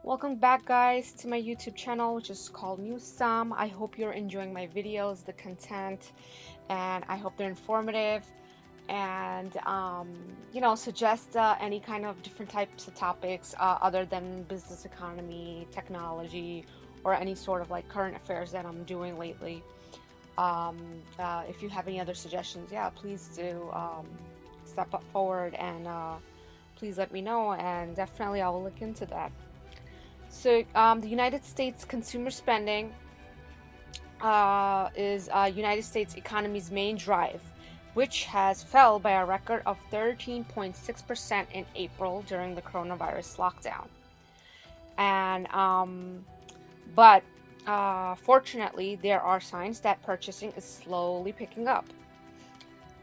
Welcome back, guys, to my YouTube channel, which is called New Sam. I hope you're enjoying my videos, the content, and I hope they're informative and suggest any kind of different types of topics other than business, economy, technology, or any sort of like current affairs that I'm doing lately. If you have any other suggestions, yeah, please do step up forward and please let me know, and definitely I will look into that. So, the United States consumer spending is United States economy's main drive, which has fell by a record of 13.6% in April during the coronavirus lockdown. And but fortunately, there are signs that purchasing is slowly picking up.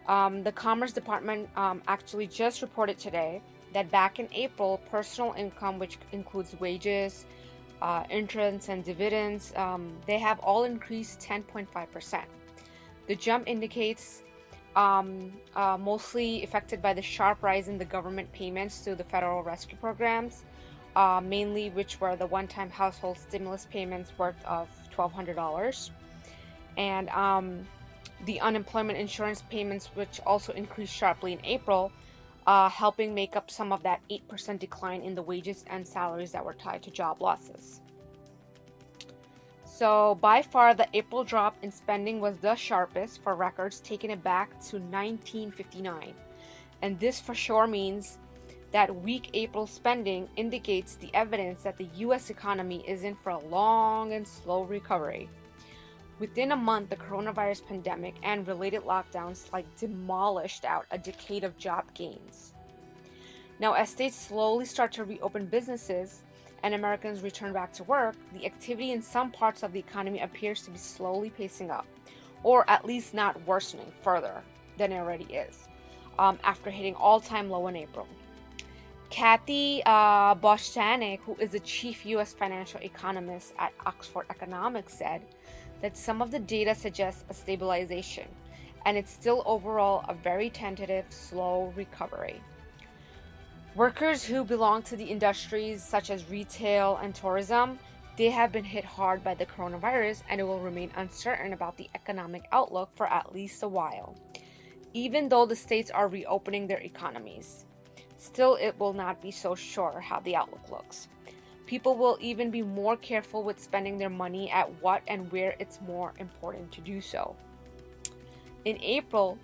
The Commerce Department actually just reported today that back in April, personal income, which includes wages, interest, and dividends, they have all increased 10.5%. The jump indicates mostly affected by the sharp rise in the government payments to the federal rescue programs, mainly which were the one-time household stimulus payments worth of $1,200, and the unemployment insurance payments, which also increased sharply in April, helping make up some of that 8% decline in the wages and salaries that were tied to job losses. So by far, the April drop in spending was the sharpest for records, taking it back to 1959. And this for sure means that weak April spending indicates the evidence that the US economy is in for a long and slow recovery. Within a month, the coronavirus pandemic and related lockdowns demolished out a decade of job gains. Now, as states slowly start to reopen businesses and Americans return back to work, the activity in some parts of the economy appears to be slowly pacing up, or at least not worsening further than it already is, after hitting all-time low in April. Kathy Bostanek, who is the chief U.S. financial economist at Oxford Economics, said that some of the data suggests a stabilization, and it's still overall a very tentative, slow recovery. Workers who belong to the industries such as retail and tourism, they have been hit hard by the coronavirus, and it will remain uncertain about the economic outlook for at least a while, even though the states are reopening their economies. Still, it will not be so sure how the outlook looks. People will even be more careful with spending their money at what and where it's more important to do so. In April,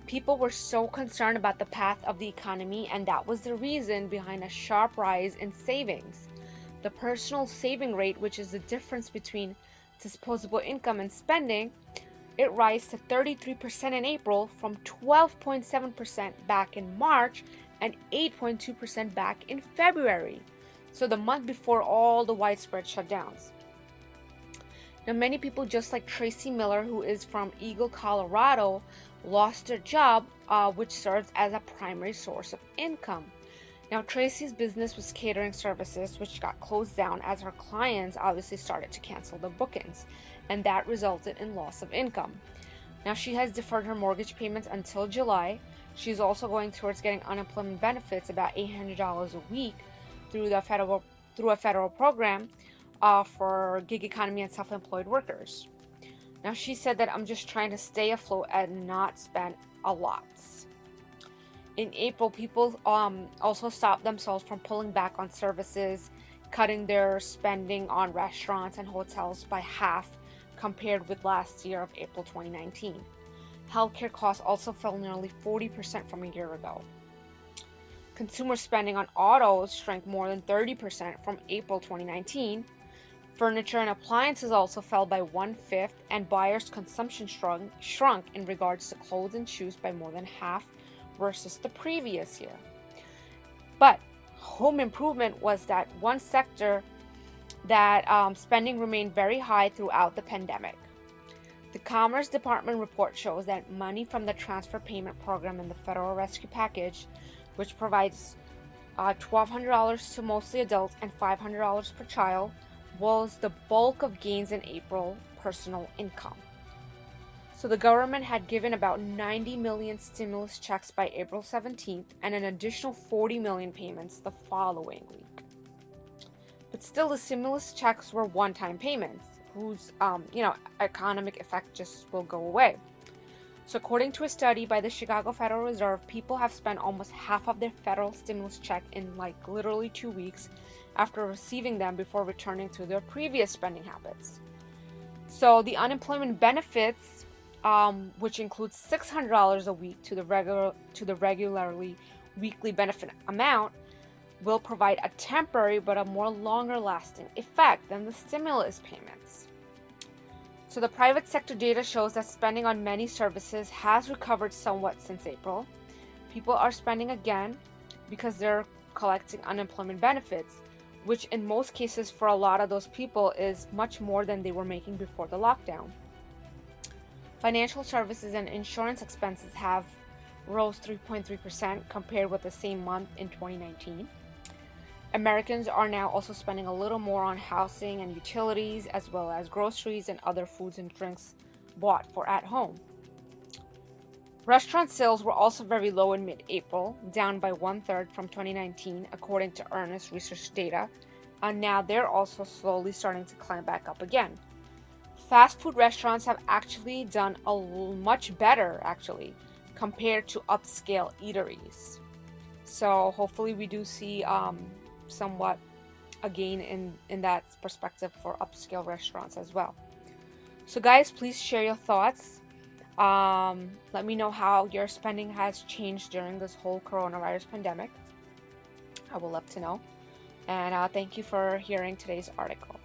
people were so concerned about the path of the economy, and that was the reason behind a sharp rise in savings. The personal saving rate, which is the difference between disposable income and spending, it rose to 33% in April from 12.7% back in March and 8.2% back in February. So the month before all the widespread shutdowns. Now, many people, just like Tracy Miller, who is from Eagle, Colorado, lost their job, which serves as a primary source of income. Now, Tracy's business was catering services, which got closed down as her clients obviously started to cancel their bookings, and that resulted in loss of income. Now, she has deferred her mortgage payments until July. She's also going towards getting unemployment benefits, about $800 a week, through a federal program for gig economy and self-employed workers. Now, she said that I'm just trying to stay afloat and not spend a lot. In April, people also stopped themselves from pulling back on services, cutting their spending on restaurants and hotels by half compared with last year of April 2019. Healthcare costs also fell nearly 40% from a year ago. Consumer spending on autos shrank more than 30% from April 2019. Furniture and appliances also fell by 1/5, and buyers' consumption shrunk in regards to clothes and shoes by more than half versus the previous year. But home improvement was that one sector that spending remained very high throughout the pandemic. The Commerce Department report shows that money from the transfer payment program and the federal rescue package, which provides $1,200 to mostly adults and $500 per child, was the bulk of gains in April personal income. So the government had given about 90 million stimulus checks by April 17th and an additional 40 million payments the following week. But still, the stimulus checks were one-time payments whose economic effect just will go away. So according to a study by the Chicago Federal Reserve, people have spent almost half of their federal stimulus check in literally 2 weeks after receiving them before returning to their previous spending habits. So the unemployment benefits, which includes $600 a week to the regularly weekly benefit amount, will provide a temporary but a more longer-lasting effect than the stimulus payments. So the private sector data shows that spending on many services has recovered somewhat since April. People are spending again because they're collecting unemployment benefits, which in most cases for a lot of those people is much more than they were making before the lockdown. Financial services and insurance expenses have rose 3.3% compared with the same month in 2019. Americans are now also spending a little more on housing and utilities, as well as groceries and other foods and drinks bought for at home. Restaurant sales were also very low in mid-April, down by 1/3 from 2019, according to Earnest Research data, and now they're also slowly starting to climb back up again. Fast food restaurants have actually done much better, compared to upscale eateries. So hopefully we do see somewhat a gain in that perspective for upscale restaurants as well. So guys, please share your thoughts. Let me know how your spending has changed during this whole coronavirus pandemic. I would love to know. And thank you for hearing today's article.